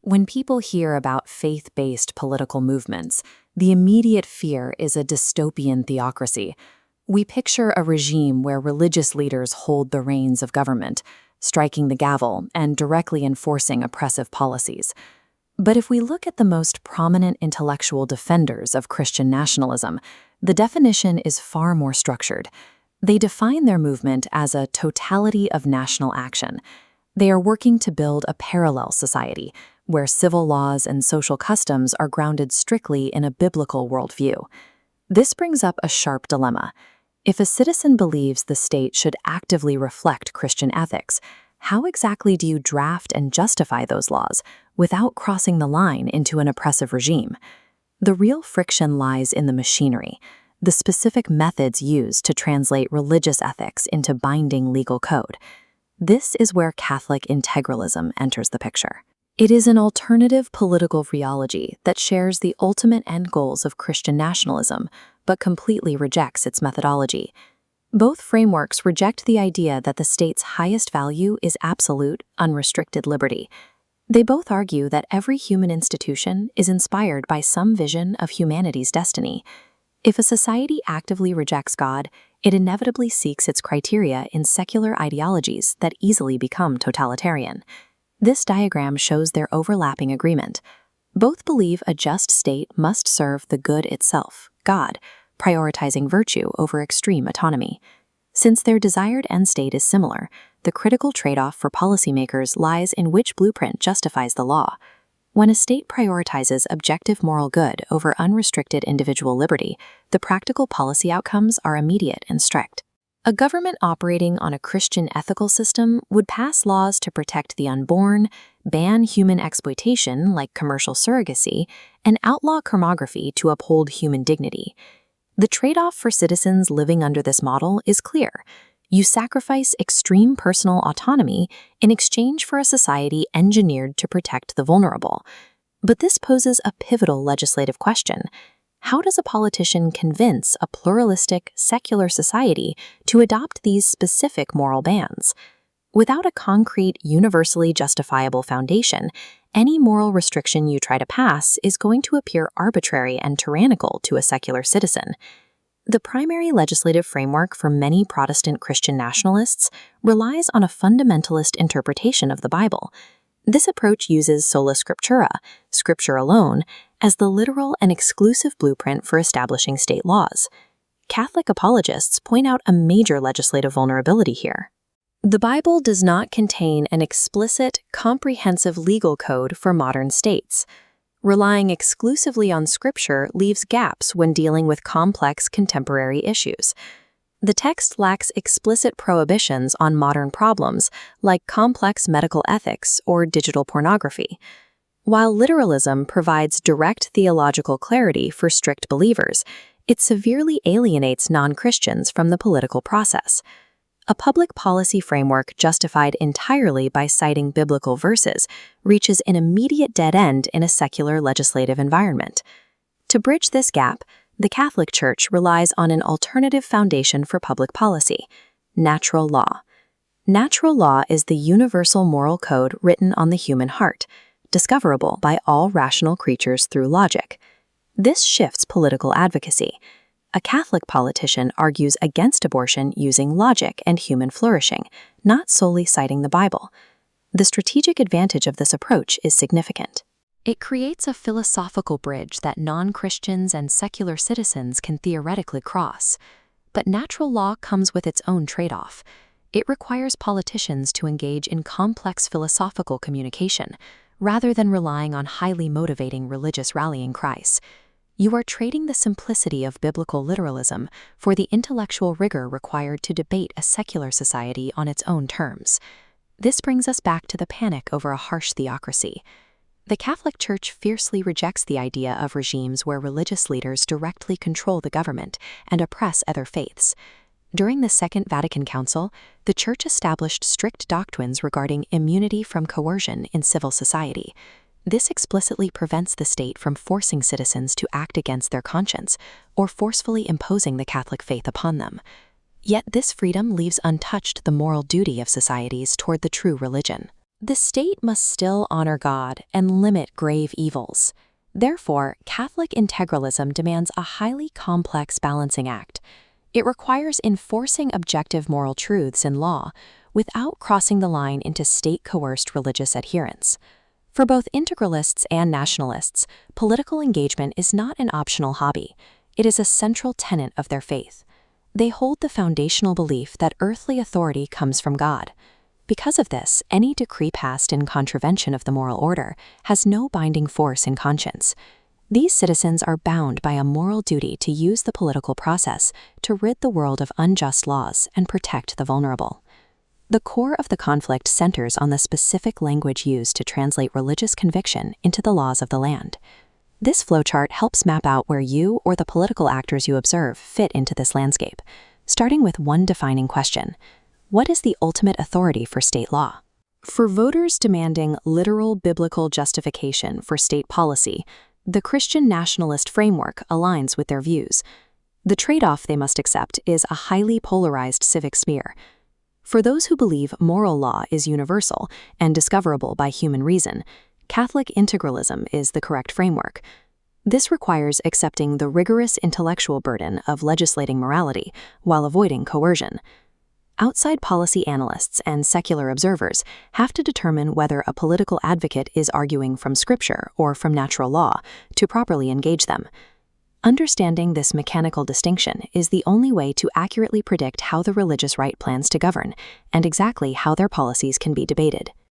When people hear about faith-based political movements, the immediate fear is a dystopian theocracy. We picture a regime where religious leaders hold the reins of government, striking the gavel and directly enforcing oppressive policies. But if we look at the most prominent intellectual defenders of Christian nationalism, the definition is far more structured. They define their movement as a totality of national action. They are working to build a parallel society, where civil laws and social customs are grounded strictly in a biblical worldview. This brings up a sharp dilemma. If a citizen believes the state should actively reflect Christian ethics, how exactly do you draft and justify those laws without crossing the line into an oppressive regime? The real friction lies in the machinery, the specific methods used to translate religious ethics into binding legal code. This is where Catholic integralism enters the picture. It is an alternative political theology that shares the ultimate end goals of Christian nationalism, but completely rejects its methodology. Both frameworks reject the idea that the state's highest value is absolute, unrestricted liberty. They both argue that every human institution is inspired by some vision of humanity's destiny. If a society actively rejects God, it inevitably seeks its criteria in secular ideologies that easily become totalitarian. This diagram shows their overlapping agreement. Both believe a just state must serve the good itself, God, prioritizing virtue over extreme autonomy. Since their desired end state is similar, the critical trade-off for policymakers lies in which blueprint justifies the law. When a state prioritizes objective moral good over unrestricted individual liberty, the practical policy outcomes are immediate and strict. A government operating on a Christian ethical system would pass laws to protect the unborn, ban human exploitation like commercial surrogacy, and outlaw pornography to uphold human dignity. The trade-off for citizens living under this model is clear. You sacrifice extreme personal autonomy in exchange for a society engineered to protect the vulnerable. But this poses a pivotal legislative question. How does a politician convince a pluralistic, secular society to adopt these specific moral bans? Without a concrete, universally justifiable foundation, any moral restriction you try to pass is going to appear arbitrary and tyrannical to a secular citizen. The primary legislative framework for many Protestant Christian nationalists relies on a fundamentalist interpretation of the Bible. This approach uses sola scriptura, scripture alone, as the literal and exclusive blueprint for establishing state laws. Catholic apologists point out a major legislative vulnerability here. The Bible does not contain an explicit, comprehensive legal code for modern states. Relying exclusively on scripture leaves gaps when dealing with complex contemporary issues. The text lacks explicit prohibitions on modern problems like complex medical ethics or digital pornography. While literalism provides direct theological clarity for strict believers, it severely alienates non-Christians from the political process. A public policy framework justified entirely by citing biblical verses reaches an immediate dead end in a secular legislative environment. To bridge this gap, the Catholic Church relies on an alternative foundation for public policy: natural law. Natural law is the universal moral code written on the human heart, discoverable by all rational creatures through logic. This shifts political advocacy. A Catholic politician argues against abortion using logic and human flourishing, not solely citing the Bible. The strategic advantage of this approach is significant. It creates a philosophical bridge that non-Christians and secular citizens can theoretically cross. But natural law comes with its own trade-off. It requires politicians to engage in complex philosophical communication, rather than relying on highly motivating religious rallying cries. You are trading the simplicity of biblical literalism for the intellectual rigor required to debate a secular society on its own terms. This brings us back to the panic over a harsh theocracy. The Catholic Church fiercely rejects the idea of regimes where religious leaders directly control the government and oppress other faiths. During the Second Vatican Council, the Church established strict doctrines regarding immunity from coercion in civil society. This explicitly prevents the state from forcing citizens to act against their conscience or forcefully imposing the Catholic faith upon them. Yet this freedom leaves untouched the moral duty of societies toward the true religion. The state must still honor God and limit grave evils. Therefore, Catholic integralism demands a highly complex balancing act. It requires enforcing objective moral truths in law without crossing the line into state-coerced religious adherence. For both integralists and nationalists, political engagement is not an optional hobby. It is a central tenet of their faith. They hold the foundational belief that earthly authority comes from God. Because of this, any decree passed in contravention of the moral order has no binding force in conscience. These citizens are bound by a moral duty to use the political process to rid the world of unjust laws and protect the vulnerable. The core of the conflict centers on the specific language used to translate religious conviction into the laws of the land. This flowchart helps map out where you or the political actors you observe fit into this landscape, starting with one defining question: what is the ultimate authority for state law? For voters demanding literal biblical justification for state policy, the Christian nationalist framework aligns with their views. The trade-off they must accept is a highly polarized civic sphere. For those who believe moral law is universal and discoverable by human reason, Catholic integralism is the correct framework. This requires accepting the rigorous intellectual burden of legislating morality while avoiding coercion. Outside policy analysts and secular observers have to determine whether a political advocate is arguing from scripture or from natural law to properly engage them. Understanding this mechanical distinction is the only way to accurately predict how the religious right plans to govern and exactly how their policies can be debated.